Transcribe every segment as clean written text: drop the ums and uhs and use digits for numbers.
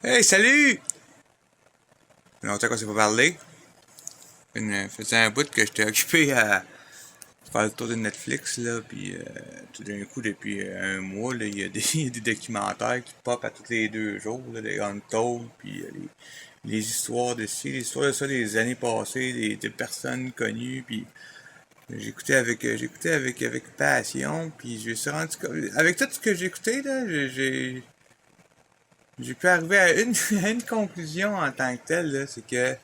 Hey, salut! Ça fait longtemps qu'on s'est pas parlé. Faisait un bout que j'étais occupé à faire le tour de Netflix, là, puis tout d'un coup, depuis un mois, là, il y a des, il y a des documentaires qui pop à tous les 2 jours, là, des Untold, puis les histoires de ci, les histoires de ça des années passées, des personnes connues, puis j'écoutais avec passion, puis je me suis rendu compte, avec tout ce que j'écoutais, là, j'ai pu arriver à une, à une conclusion en tant que telle, là, c'est que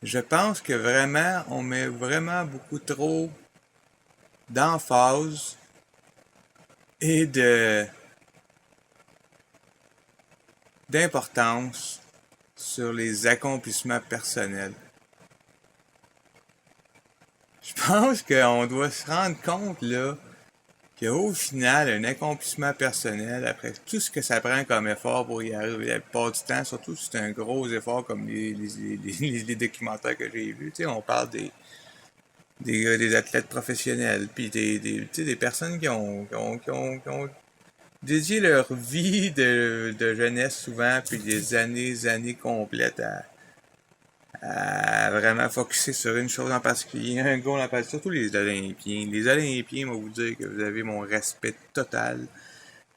je pense que vraiment, on met vraiment beaucoup trop d'emphase et de d'importance sur les accomplissements personnels. Je pense qu'on doit se rendre compte là qu'au final, un accomplissement personnel, après tout ce que ça prend comme effort pour y arriver la plupart du temps, surtout si c'est un gros effort comme les documentaires que j'ai vus, tu sais, on parle des athlètes professionnels, puis tu sais, des personnes qui ont dédié leur vie de jeunesse souvent, puis des années complètes à vraiment focuser sur une chose en particulier, un goal en particulier, surtout les Olympiens. Les Olympiens, moi vous dire que vous avez mon respect total.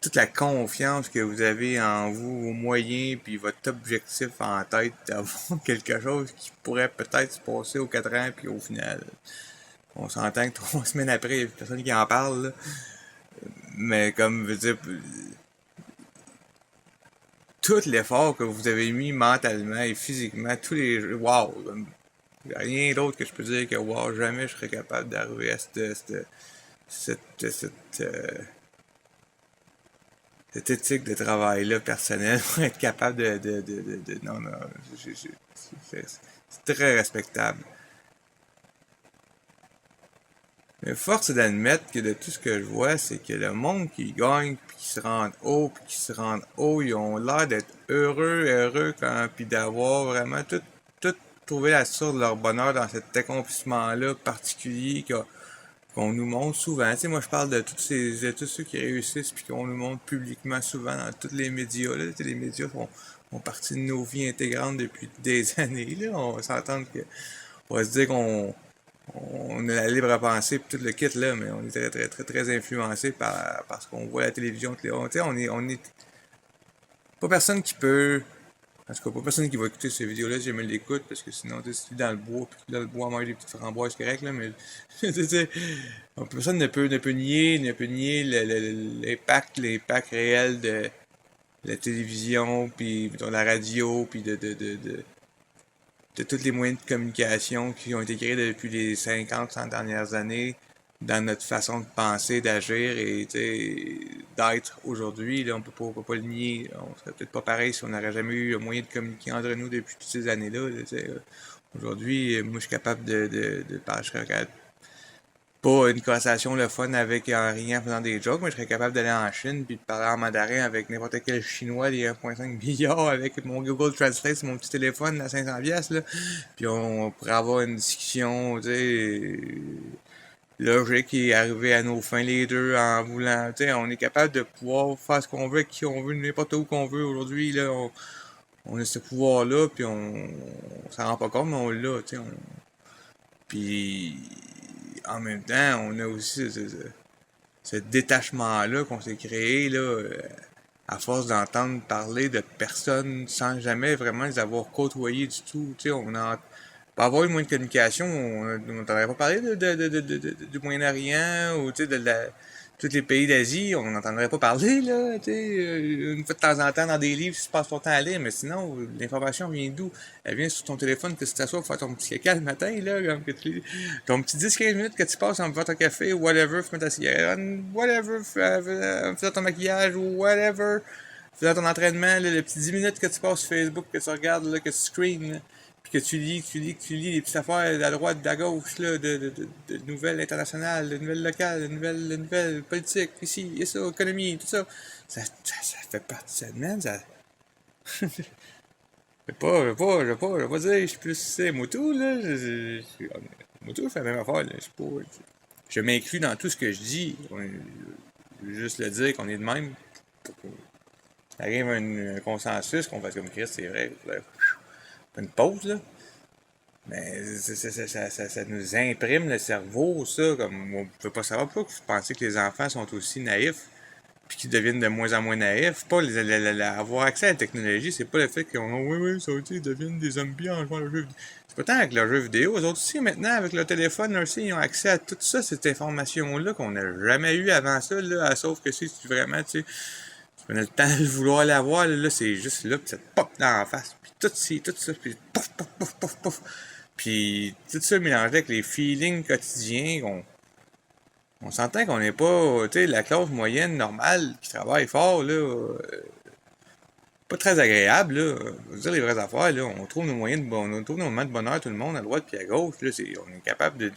Toute la confiance que vous avez en vous, vos moyens, puis votre objectif en tête d'avoir quelque chose qui pourrait peut-être se passer aux 4 ans, puis au final, on s'entend que 3 semaines après, il n'y a plus personne qui en parle, là. Mais comme, je veux dire, tout l'effort que vous avez mis mentalement et physiquement, tous les wow, rien d'autre que je peux dire que wow, jamais je serais capable d'arriver à cette, cette éthique de travail-là personnel pour être capable non, non, c'est très respectable. Mais force est d'admettre que de tout ce que je vois, c'est que le monde qui gagne, puis qui se rend haut, puis qui se rend haut, ils ont l'air d'être heureux quand, puis d'avoir vraiment tout trouvé la source de leur bonheur dans cet accomplissement-là particulier qu'on nous montre souvent. Tu sais, moi je parle de tous ceux qui réussissent, puis qu'on nous montre publiquement souvent dans tous les médias. Là. Tu sais, les médias font partie de nos vies intégrantes depuis des années. Là. On s'entend que on va se dire qu'on a la libre pensée et tout le kit là, mais on est très influencé par ce qu'on voit à la télévision. On est pas personne qui peut. En tout cas, pas personne qui va écouter ces vidéos-là si jamais l'écoute, parce que sinon, tu sais, si tu es dans le bois, puis dans le bois, mange des petites framboises, c'est correct, là, mais, tu sais, personne ne peut nier l'impact réel de la télévision, puis de la radio, puis de tous les moyens de communication qui ont été créés depuis les 50, 100 dernières années dans notre façon de penser, d'agir et d'être aujourd'hui. Là, on peut pas le nier. On serait peut-être pas pareil si on n'aurait jamais eu le moyen de communiquer entre nous depuis toutes ces années-là. Aujourd'hui, moi, je suis capable de parler. Je serais capable pas une conversation le fun avec rien en faisant des jokes, mais je serais capable d'aller en Chine puis de parler en mandarin avec n'importe quel chinois des 1,5 milliards avec mon Google Translate sur mon petit téléphone à 500 pièces là. Puis on pourrait avoir une discussion, tu sais, logique et arriver à nos fins les deux en voulant, tu sais, on est capable de pouvoir faire ce qu'on veut avec qui on veut, n'importe où qu'on veut aujourd'hui là. On a ce pouvoir-là, puis on s'en rend pas compte, mais on l'a, tu sais. Puis en même temps, on a aussi ce détachement-là qu'on s'est créé là, à force d'entendre parler de personnes sans jamais vraiment les avoir côtoyées du tout. Tu sais, pour avoir eu moins de communication, on n'entendrait pas parler du Moyen-Orient ou tu sais, tous les pays d'Asie, on n'entendrait pas parler, là, tu sais, une fois de temps en temps dans des livres, si tu passes ton temps à lire, mais sinon, l'information vient d'où? Elle vient sur ton téléphone que tu t'assois pour faire ton petit caca le matin, là, comme que ton petit 10-15 minutes que tu passes en buvant ton café, whatever, fumant ta cigarette, whatever, faisant ton maquillage, ou whatever, faisant ton entraînement, là, les petits 10 minutes que tu passes sur Facebook, que tu regardes, là, que tu screens, là, puis que tu lis les petites affaires de la droite, de la gauche, là, de nouvelles internationales, de nouvelles locales, de nouvelles politiques, ici, et ça, économie, tout ça. Ça fait partie de ça, man, ça. Je vais pas dire, je suis plus, c'est Moto, là. Moto fait la même affaire, là. Je suis pas. Je m'inclus dans tout ce que je dis. Je veux juste le dire qu'on est de même. arrive un consensus qu'on fasse comme Chris, c'est vrai, une pause, là. Mais ça nous imprime le cerveau, ça, comme on peut pas savoir pourquoi vous pensez que les enfants sont aussi naïfs, puis qu'ils deviennent de moins en moins naïfs. Pas avoir accès à la technologie, c'est pas le fait qu'ils ont, oui, oui, ça aussi, ils deviennent des zombies en jouant à le jeu vidéo. C'est pas tant avec le jeu vidéo, eux autres aussi, maintenant, avec le téléphone, aussi, ils ont accès à tout ça, cette information-là qu'on n'a jamais eu avant ça, là, sauf que si tu vraiment, tu sais, tu prenais le temps de vouloir l'avoir, là, c'est juste là, puis ça te pop dans la face, puis tout ça, puis pouf, pouf, pouf, pouf, pouf. Puis tout ça mélangé avec les feelings quotidiens, on s'entend qu'on n'est pas, tu sais, la classe moyenne normale qui travaille fort, là, pas très agréable, là. Je veux dire les vraies affaires, là. On trouve nos moyens on trouve nos moments de bonheur, tout le monde, à droite puis à gauche, là. On est capable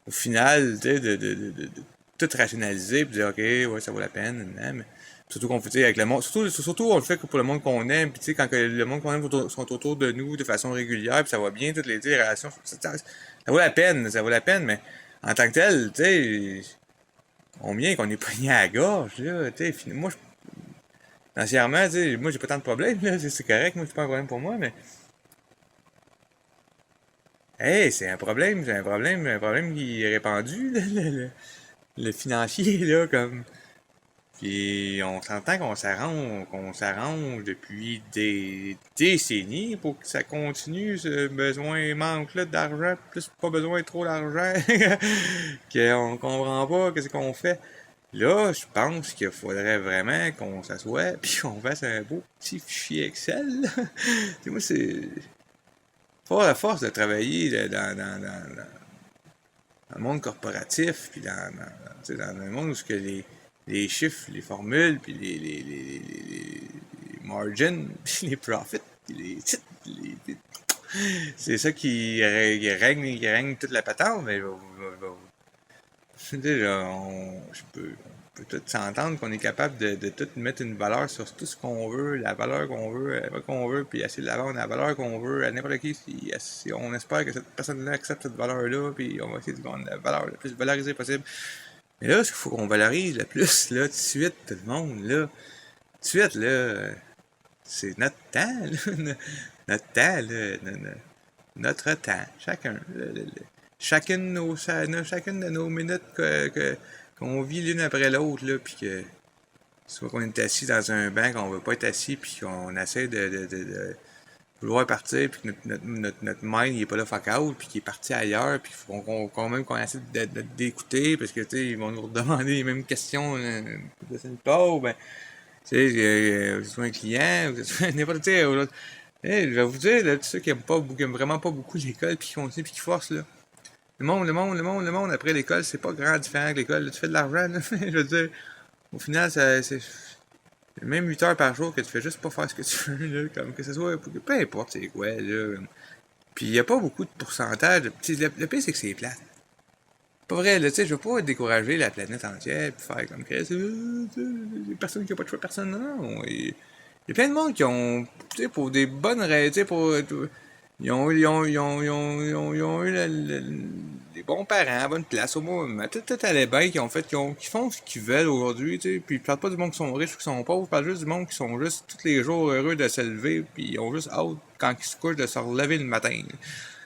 au final, tu sais, de tout rationaliser puis dire, OK, ouais, ça vaut la peine, mais surtout qu'on fait, tu sais, avec le monde, surtout on le fait que pour le monde qu'on aime, puis tu sais, quand que le monde qu'on aime sont autour de nous de façon régulière, puis ça va bien, toutes les relations, ça vaut la peine, mais en tant que tel, tu sais, on vient qu'on est pogné à la gorge, là, tu sais, moi, financièrement, tu sais, moi, j'ai pas tant de problèmes, là, c'est correct, moi, c'est pas un problème pour moi, mais, hey, c'est un problème qui est répandu, là, le financier, là, comme, puis on s'entend qu'on s'arrange depuis des décennies pour que ça continue, ce besoin-manque-là d'argent, plus pas besoin de trop d'argent, qu'on comprend pas qu'est-ce qu'on fait. Là, je pense qu'il faudrait vraiment qu'on s'assoie puis qu'on fasse un beau petit fichier Excel. Là. Moi, c'est pas la force de travailler là, dans le monde corporatif, puis dans le monde où que les chiffres, les formules, puis les margins, puis les profits, puis les titres, c'est ça qui règne toute la patente, mais on peut tout s'entendre qu'on est capable de tout mettre une valeur sur tout ce qu'on veut, la valeur qu'on veut, puis essayer de la vendre la valeur qu'on veut à n'importe qui. Si on espère que cette personne-là accepte cette valeur-là, puis on va essayer de vendre la valeur la plus valorisée possible. Mais là, il faut qu'on valorise le plus, là, tout de suite, tout le monde, là. Tout de suite, là, c'est notre temps, là. Notre temps, là. Notre temps. Chacun. Chacune de nos minutes qu'on vit l'une après l'autre, là, puis que soit qu'on est assis dans un banc, qu'on veut pas être assis, puis qu'on essaie de vouloir partir, puis que notre mind il est pas là fuck out, puis qu'il est parti ailleurs, puis quand même qu'on essaie d'écouter, parce que tu sais, ils vont nous demander les mêmes questions de une part, ou ben, tu sais, vous êtes un client, vous êtes n'importe quoi, je vais vous dire, là, tous ceux qui aiment vraiment pas beaucoup l'école, puis qui continuent, puis qui forcent, là. Le monde, après l'école, c'est pas grand différent que l'école. Là, tu fais de l'argent, là. Je veux dire, au final, c'est même 8 heures par jour que tu fais juste pas faire ce que tu veux, là. Comme que ce soit, peu importe c'est quoi, là. Puis il y a pas beaucoup de pourcentage. Le pire, c'est que c'est plate. Pas vrai, là, tu sais, je veux pas décourager la planète entière, puis faire comme que personne qui a pas de choix, personne, non. Il y a plein de monde qui ont, tu sais, pour des bonnes raisons, tu sais, ils ont eu des bons parents, à bonne place, au moins, tout allait bien, qui font ce qu'ils veulent aujourd'hui, tu sais, puis ils parlent pas du monde qui sont riches ou qui sont pauvres, ils parlent juste du monde qui sont juste tous les jours heureux de se lever, puis ils ont juste hâte, quand ils se couchent, de se relever le matin.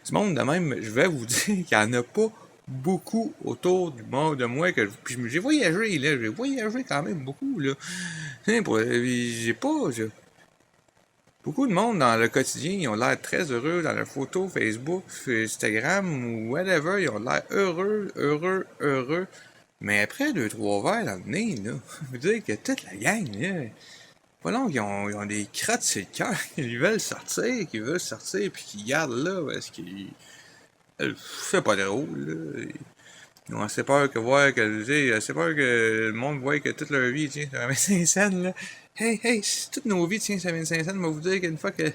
Du monde de même, je vais vous dire qu'il y en a pas beaucoup autour du monde de moi puis j'ai voyagé là, j'ai voyagé quand même beaucoup là. J'ai pas beaucoup de monde dans le quotidien, ils ont l'air très heureux dans leurs photos Facebook, Instagram ou whatever, ils ont l'air heureux. Mais après 2-3 verres dans le nez, là, je veux dire que toute la gang, là, pas long qu'ils ont des crottes sur le cœur, ils veulent sortir, puis qu'ils gardent là, parce qu'ils c'est pas drôle, là. Ils ont assez peur que voir que, tu sais, assez peur que le monde voit que toute leur vie, tiens, ça 25 cents, là. Hey, si toute nos vies, tiens, ça 25 cents, on va vous dire une fois que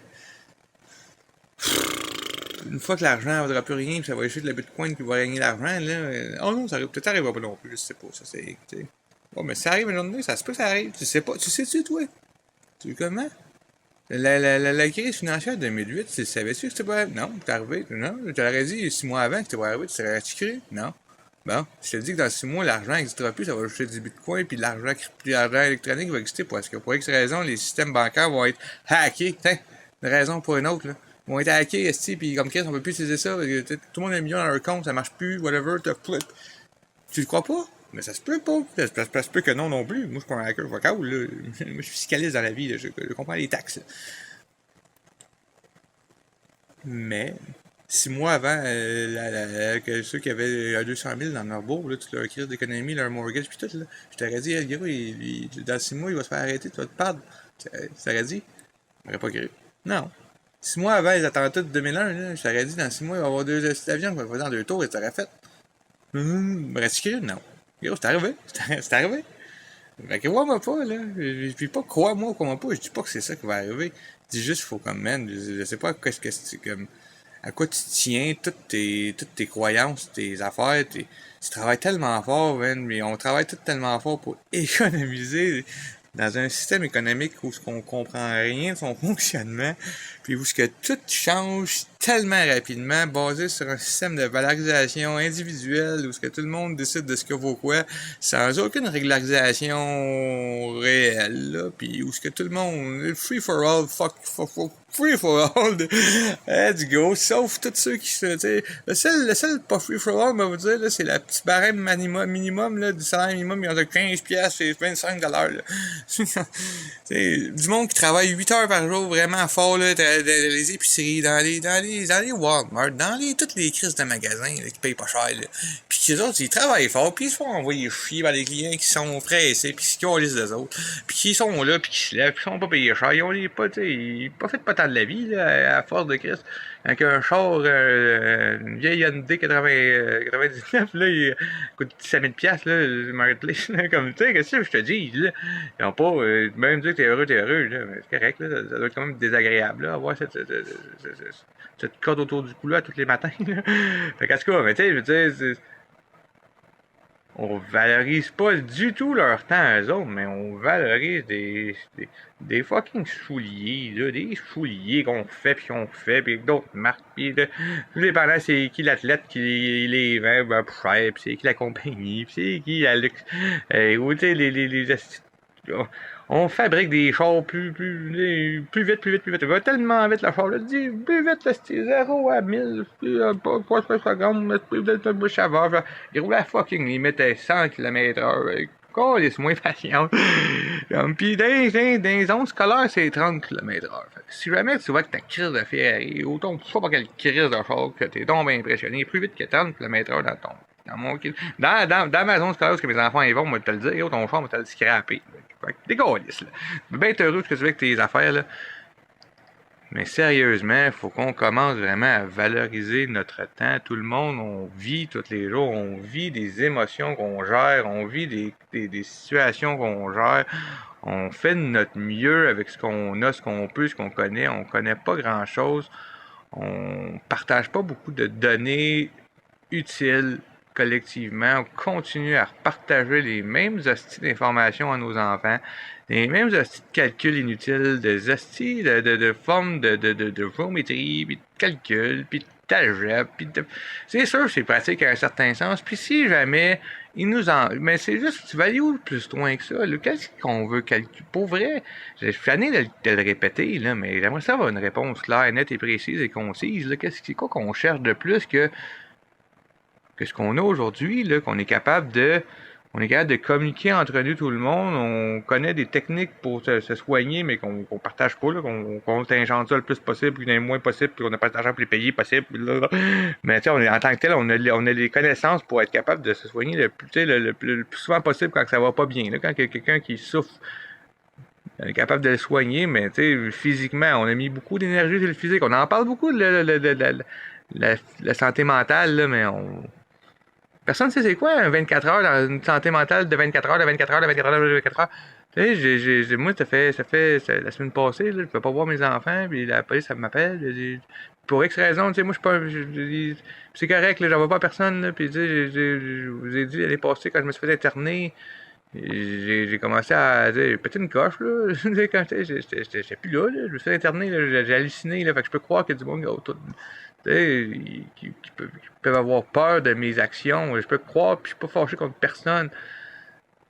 l'argent ne vaudra plus rien, puis ça va échouer de la bitcoin qui va gagner l'argent, là. Oh non, ça arrive, peut-être arrivera pas non plus, je sais pas, ça c'est, tu sais. Bon, mais ça arrive une journée, ça se peut que ça arrive, tu sais pas, tu sais-tu, toi? Tu sais comment? La crise financière de 2008, tu savais-tu que c'était pas arrivé? Non, c'est arrivé, non, tu l'aurais dit 6 mois avant que c'était pas arrivé, tu serais cru? Non. Bon, je te dis que dans 6 mois, l'argent n'existera plus, ça va ajouter du bitcoin, puis l'argent électronique va exister parce que pour X raison, les systèmes bancaires vont être hackés. Tiens, une raison pour une autre, là. Ils vont être hackés, puis comme Chris, on peut plus utiliser ça, parce que tout le monde a un million dans leur compte, ça marche plus, whatever, tu le crois pas? Mais ça se peut pas. Ça se peut que non plus. Moi, je suis pas un hacker vocal, là. Moi, je suis fiscaliste dans la vie, là. Je comprends les taxes. Mais, 6 mois avant que ceux qui avaient 200 000 dans leur bourse, là, toute leur crise d'économie, leur mortgage, puis tout, là, je t'aurais dit, hey, gros, dans 6 mois, il va se faire arrêter, tu vas te perdre. Tu t'aurais dit? Je m'aurais pas cru. Non. 6 mois avant les attentats de 2001, là, je t'aurais dit, dans 6 mois, il va y avoir deux avions qui vont faire dans 2 tours et tu t'aurais fait. M'aurais-tu cru? Non. Gros, c'est arrivé. C'est arrivé. Fait que crois-moi pas, là. Je dis pas crois-moi ou crois-moi pas, je dis pas que c'est ça qui va arriver. Je dis juste faut comme man, je sais pas qu'est-ce que c'est comme à quoi tu tiens, toutes tes croyances, tes affaires, tu travailles tellement fort, man, mais on travaille tout tellement fort pour économiser dans un système économique où ce qu'on comprend rien de son fonctionnement, puis où ce que tout change tellement rapidement, basé sur un système de valorisation individuelle, où ce que tout le monde décide de ce que vaut quoi, sans aucune régularisation réelle, là, puis où ce que tout le monde, free for all, free for all, let's go, sauf tous ceux qui se, tu sais, le seul pas free for all, on va vous dire, là, c'est la petite barème minimum, là, du salaire minimum, il y en a 15 piastres, c'est 25 $, là. Du monde qui travaille 8 heures par jour vraiment fort, là, dans les épiceries, dans les Walmart, toutes les crises de magasins, là, qui payent pas cher, là. Puis les autres, ils travaillent fort, puis ils se font envoyer chier par les clients qui sont pressés, puis qui ont les autres, puis qui sont là, puis qui se lèvent, puis qui sont pas payés cher, ils ont les pas, tu sais, ils profitent pas tant de la vie, là, à force de crise. Avec un char, une vieille Hyundai 99, là, il coûte 17 000 $, là, le Marketplace, là, comme, tu sais, qu'est-ce que je te dis, là? Ils ont pas, même dire que t'es heureux, là, mais c'est correct, là, ça doit être quand même désagréable, là, avoir cette corde autour du cou, là, tous les matins, là. Fait qu'en tout cas, mais tu sais, je veux dire, on valorise pas du tout leur temps, eux autres, mais on valorise des fucking souliers, là, des souliers qu'on fait, puis d'autres marques, puis là, tout dépendant c'est qui l'athlète qui les vend, ben, plus cher, puis c'est qui la compagnie, puis c'est qui la luxe, ou tu sais, on fabrique des chars plus vite. Il va tellement vite, le char, là, dis, plus vite, là, c'est 0 à 1000, pas 3 secondes, plus vite, le bouche à vent, il roule à fucking limite à 100 km/h. Laisse-moi patient. Pis dans les zones scolaires, c'est 30 km/h. Si jamais tu vois que ta crise de Ferrari, ou ton, je sais pas quelle crise de char, que t'es donc bien impressionné, plus vite que 30 km/h dans ma zone scolaire, parce que mes enfants ils vont, moi te le dire, ton char, moi te le scraper. T'es gaulliste, là. Bien être heureux que tu veux avec tes affaires, là. Mais sérieusement, il faut qu'on commence vraiment à valoriser notre temps. Tout le monde, on vit tous les jours, on vit des émotions qu'on gère, on vit des situations qu'on gère. On fait de notre mieux avec ce qu'on a, ce qu'on peut, ce qu'on connaît. On connaît pas grand-chose. On partage pas beaucoup de données utiles collectivement. On continue à partager les mêmes hosties d'informations à nos enfants, les mêmes hosties de calculs inutiles, des hosties de formes de géométrie, puis de calcul, puis de algèbre, puis de... C'est sûr que c'est pratique à un certain sens, puis si jamais ils nous en... Mais c'est juste, tu vas aller où plus loin que ça, là? Qu'est-ce qu'on veut calculer? Pour vrai, je suis fané de le répéter, là, mais j'aimerais ça avoir une réponse claire, nette et précise et concise, là. C'est quoi qu'on cherche de plus que ce qu'on a aujourd'hui, là, qu'on est capable de communiquer entre nous tout le monde, on connaît des techniques pour se soigner, mais qu'on partage pas, là, qu'on contingente ça le plus possible, puis le moins possible, puis qu'on n'a pas d'argent pour les payer possible, là. Mais tu sais, en tant que tel, on a les connaissances pour être capable de se soigner le plus souvent possible quand ça va pas bien, là, quand il y a quelqu'un qui souffre. On est capable de le soigner, mais tu sais, physiquement, on a mis beaucoup d'énergie sur le physique. On en parle beaucoup de la santé mentale, là, mais personne ne sait c'est quoi un 24 heures dans une santé mentale de 24 heures, de 24 heures, de 24 heures, de 24 heures. Tu sais, moi, ça fait la semaine passée, là, je peux pas voir mes enfants, puis la police, ça m'appelle. Pour X raison, tu sais, moi, je suis pas. C'est correct, là, j'en vois pas personne, là, puis tu sais, je vous ai dit l'année passée, quand je me suis fait interner, j'ai commencé à péter une coche, là. Quand j'étais plus là, là. Je me suis interné, là. J'ai halluciné, là. Fait que je peux croire qu'il y a du monde qui peuvent avoir peur de mes actions. Je peux croire, puis je suis pas fâché contre personne.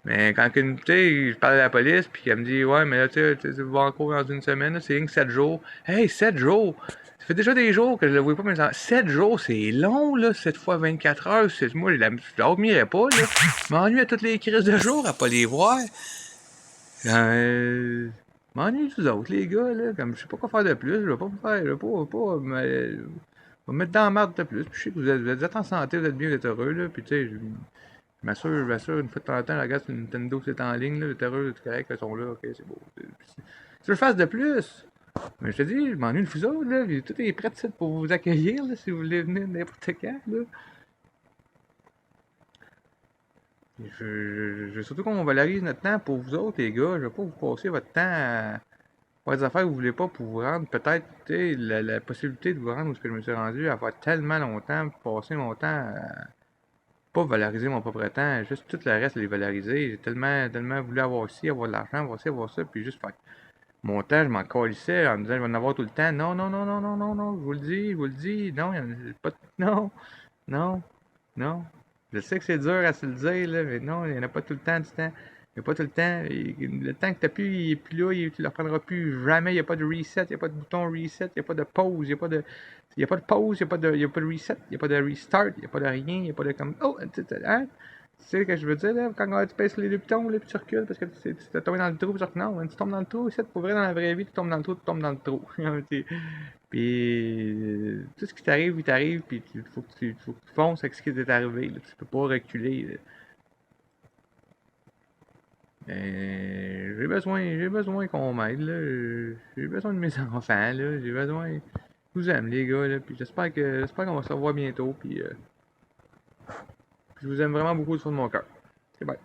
Mais quand je parle à la police, puis qu'elle me dit, ouais, mais là, tu vas en cours dans une semaine, c'est rien que 7 jours. Hey, 7 jours! Ça fait déjà des jours que je le vois pas, mais 7 jours, c'est long, là, 7 fois 24 heures. Moi, je dormirais pas, là. Je m'ennuie à toutes les crises de jour à pas les voir. Je m'ennuie tous autres, les gars, là. Comme je sais pas quoi faire de plus, je vais pas me faire, je vais me mettre dans la marde de plus. Puis je sais que vous êtes en santé, vous êtes bien, vous êtes heureux, là. Puis tu sais, je m'assure, une fois de temps en temps, regarde sur Nintendo, c'est en ligne, là, t'es heureux, c'est correct, ils sont là, ok, c'est beau. Si je le fasse de plus, mais je te dis, je m'ennuie de vous autres, là, puis tout est prêt pour vous accueillir, là, si vous voulez venir n'importe quand, là. Je veux surtout qu'on valorise notre temps pour vous autres, les gars. Je veux pas vous passer votre temps à faire des affaires que vous voulez pas pour vous rendre. Peut-être, tu sais, la possibilité de vous rendre où ce que je me suis rendu, à faire tellement longtemps, passer mon temps à pas valoriser mon propre temps, juste tout le reste, les valoriser. J'ai tellement voulu avoir ci, avoir de l'argent, avoir ci, avoir ça, puis juste faire mon temps, je m'en calissais en me disant, je vais en avoir tout le temps. Non, non, non, non, non, non, non, je vous le dis, non, il y en a pas de... Non, non, non. Je sais que c'est dur à se le dire, là, mais non, il n'y en a pas tout le temps du temps. Il n'y a pas tout le temps. Le temps que tu n'as plus, il n'est plus là, tu ne le reprendras plus jamais. Il n'y a pas de reset, il n'y a pas de bouton reset, il n'y a pas de pause, il n'y a pas de pause, il n'y a pas de reset, il n'y a pas de restart, il n'y a pas de rien, il n'y a pas de comme. Oh, hein? Tu sais ce que je veux dire, là? Quand tu pèses les deux boutons, là, puis tu recules parce que tu t'es tombé dans le trou, puis tu non, hein, tu tombes dans le trou, c'est pour vrai dans la vraie vie, tu tombes dans le trou, tu tombes dans le trou. Puis tout ce qui t'arrive, il t'arrive, puis faut que tu fonces avec ce qui t'est arrivé. Là. Tu peux pas reculer. Là. J'ai besoin qu'on m'aide. Là. J'ai besoin de mes enfants. Là. J'ai besoin. Je vous aime les gars. Là. Puis j'espère qu'on va se revoir bientôt. Puis je vous aime vraiment beaucoup du fond de mon cœur. C'est bye.